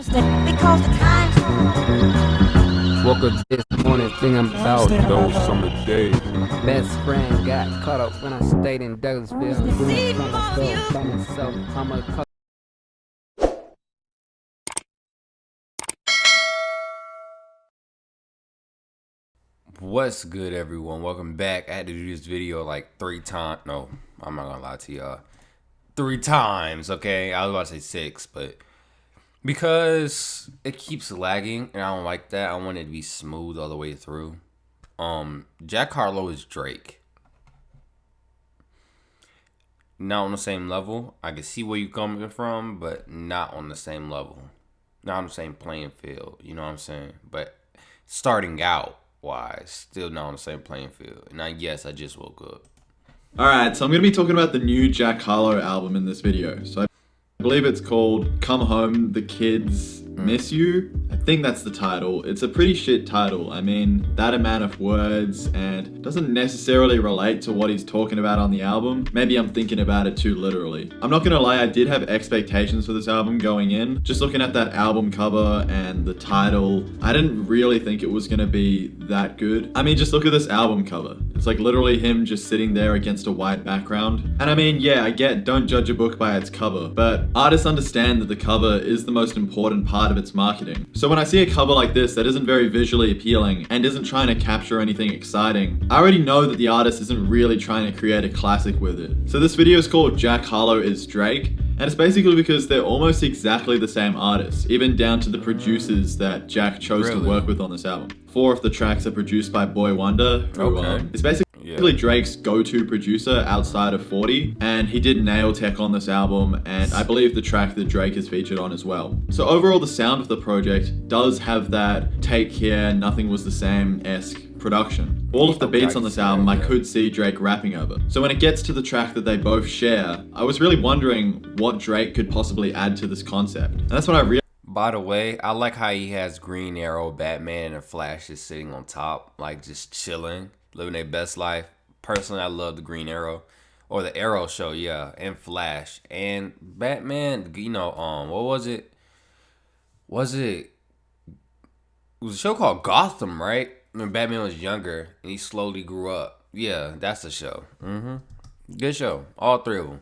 Because the times Woke up this morning thinking about Those summer days. best friend got caught up when I stayed in Douglasville. Doing some stuff by myself. I'm a What's good, everyone? Welcome back. I had to do this video like 3 times. No, I'm not gonna lie to y'all. 3 times, okay? I was about to say 6, but because it keeps lagging and I don't like that, I want it to be smooth all the way through. Jack Harlow is Drake. Not on the same level. I can see where you're coming from, but not on the same level. Not on the same playing field. You know what I'm saying? But starting out wise, still not on the same playing field. And I just woke up. Alright, so I'm going to be talking about the new Jack Harlow album in this video. So I believe it's called Come Home, The Kids Miss You. I think that's the title. It's a pretty shit title. I mean, that amount of words and doesn't necessarily relate to what he's talking about on the album. Maybe I'm thinking about it too literally. I'm not gonna lie, I did have expectations for this album going in. Just looking at that album cover and the title, I didn't really think it was gonna be that good. I mean, just look at this album cover. It's like literally him just sitting there against a white background. And I mean, yeah, I get don't judge a book by its cover, but artists understand that the cover is the most important part of its marketing. So when I see a cover like this that isn't very visually appealing and isn't trying to capture anything exciting, I already know that the artist isn't really trying to create a classic with it. So this video is called Jack Harlow is Drake, and it's basically because they're almost exactly the same artists, even down to the producers that Jack chose to work with on this album. 4 of the tracks are produced by Boy Wonder, who is basically Drake's go-to producer outside of 40, and he did Nail Tech on this album, and I believe the track that Drake is featured on as well. So overall, the sound of the project does have that Take Care, Nothing Was the Same-esque production. All of the beats on this album I could see Drake rapping over. So when it gets to the track that they both share, I was really wondering what Drake could possibly add to this concept. And that's when I realized. By the way, I like how he has Green Arrow, Batman, and Flash just sitting on top, like just chilling, living their best life. Personally, I love the Green Arrow, or the Arrow show, yeah, and Flash and Batman. You know, what was it? It was a show called Gotham, right? When Batman was younger and he slowly grew up. Yeah, that's the show. Good show. All 3 of them.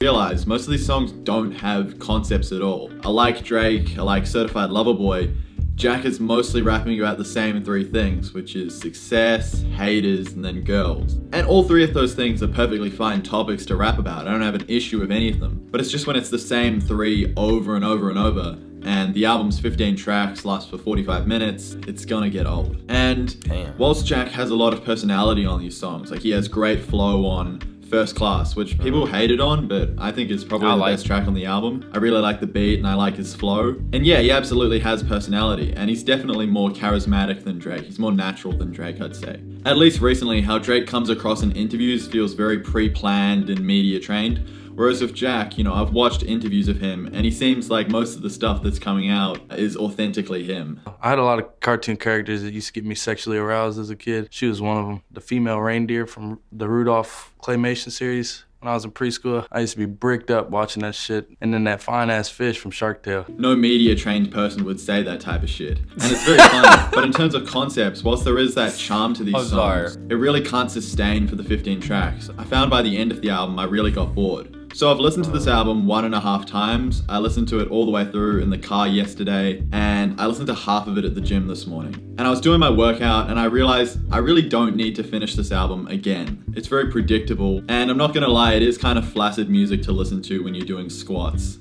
Realize most of these songs don't have concepts at all. I like Drake, I like Certified Lover Boy. Jack is mostly rapping about the same 3 things, which is success, haters, and then girls. And all 3 of those things are perfectly fine topics to rap about. I don't have an issue with any of them. But it's just when it's the same 3 over and over and over, and the album's 15 tracks last for 45 minutes, it's gonna get old. And whilst Jack has a lot of personality on these songs, like he has great flow on First Class, which people hated on, but I think is probably the best track on the album. I really like the beat and I like his flow. And yeah, he absolutely has personality, and he's definitely more charismatic than Drake. He's more natural than Drake, I'd say. At least recently, how Drake comes across in interviews feels very pre-planned and media trained. Whereas with Jack, you know, I've watched interviews of him and he seems like most of the stuff that's coming out is authentically him. I had a lot of cartoon characters that used to get me sexually aroused as a kid. She was one of them. The female reindeer from the Rudolph claymation series. When I was in preschool, I used to be bricked up watching that shit. And then that fine-ass fish from Shark Tale. No media-trained person would say that type of shit. And it's very funny, but in terms of concepts, whilst there is that charm to these songs, it really can't sustain for the 15 tracks. I found by the end of the album, I really got bored. So I've listened to this album 1.5 times. I listened to it all the way through in the car yesterday, and I listened to half of it at the gym this morning. And I was doing my workout and I realized I really don't need to finish this album again. It's very predictable, and I'm not gonna lie, it is kind of flaccid music to listen to when you're doing squats.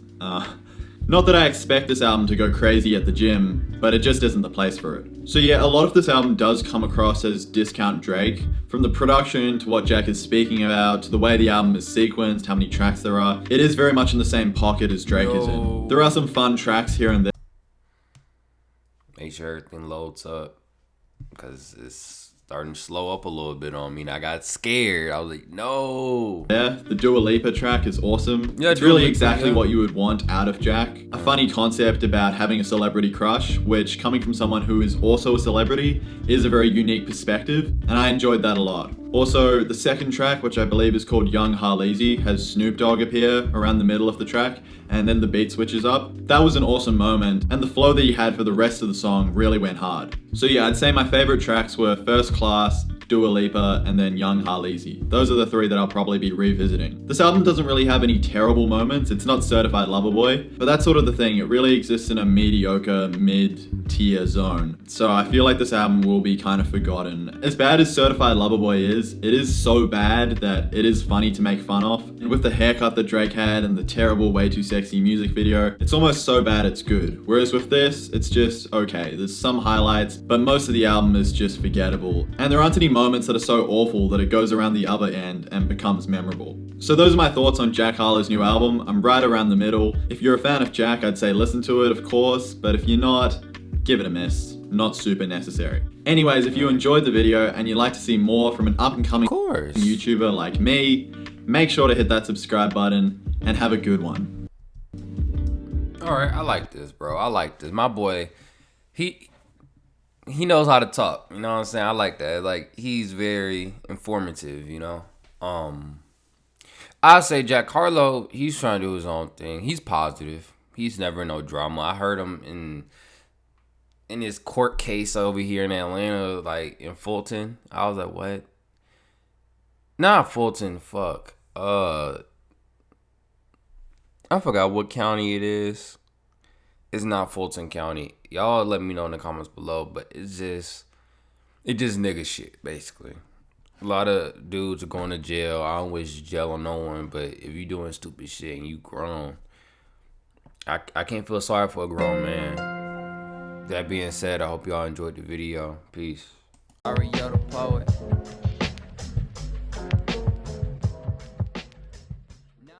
Not that I expect this album to go crazy at the gym, but it just isn't the place for it. So yeah, a lot of this album does come across as discount Drake. From the production to what Jack is speaking about, to the way the album is sequenced, how many tracks there are, it is very much in the same pocket as Drake is in. There are some fun tracks here and there. Make sure everything loads up, because it's starting to slow up a little bit on me, and I got scared. I was like, no. Yeah, the Dua Lipa track is awesome. Yeah, it's really exactly what you would want out of Jack. A funny concept about having a celebrity crush, which coming from someone who is also a celebrity is a very unique perspective, and I enjoyed that a lot. Also, the second track, which I believe is called Young Harlow, has Snoop Dogg appear around the middle of the track, and then the beat switches up. That was an awesome moment, and the flow that he had for the rest of the song really went hard. So yeah, I'd say my favorite tracks were First Class, Dua Lipa, and then Young Harlow. Those are the three that I'll probably be revisiting. This album doesn't really have any terrible moments. It's not Certified Lover Boy, but that's sort of the thing. It really exists in a mediocre, mid-tier zone. So I feel like this album will be kind of forgotten. As bad as Certified Lover Boy is, it is so bad that it is funny to make fun of. And with the haircut that Drake had and the terrible Way Too Sexy music video, it's almost so bad it's good. Whereas with this, it's just okay. There's some highlights, but most of the album is just forgettable. And there aren't any moments that are so awful that it goes around the other end and becomes memorable. So those are my thoughts on Jack Harlow's new album. I'm right around the middle. If you're a fan of Jack, I'd say listen to it, of course, but if you're not, give it a miss. Not super necessary. Anyways, if you enjoyed the video and you'd like to see more from an up-and-coming YouTuber like me, make sure to hit that subscribe button and have a good one. Alright, I like this, bro. I like this. My boy, he knows how to talk. You know what I'm saying? I like that. Like, he's very informative, you know? I say Jack Harlow, he's trying to do his own thing. He's positive. He's never no drama. I heard him in his court case over here in Atlanta, like in Fulton. I was like, what? Not Fulton, fuck. I forgot what county it is. It's not Fulton County. Y'all let me know in the comments below, but it's just nigga shit, basically. A lot of dudes are going to jail. I don't wish jail on no one, but if you doing stupid shit and you grown, I can't feel sorry for a grown man. That being said, I hope y'all enjoyed the video. Peace. Harlow the poet.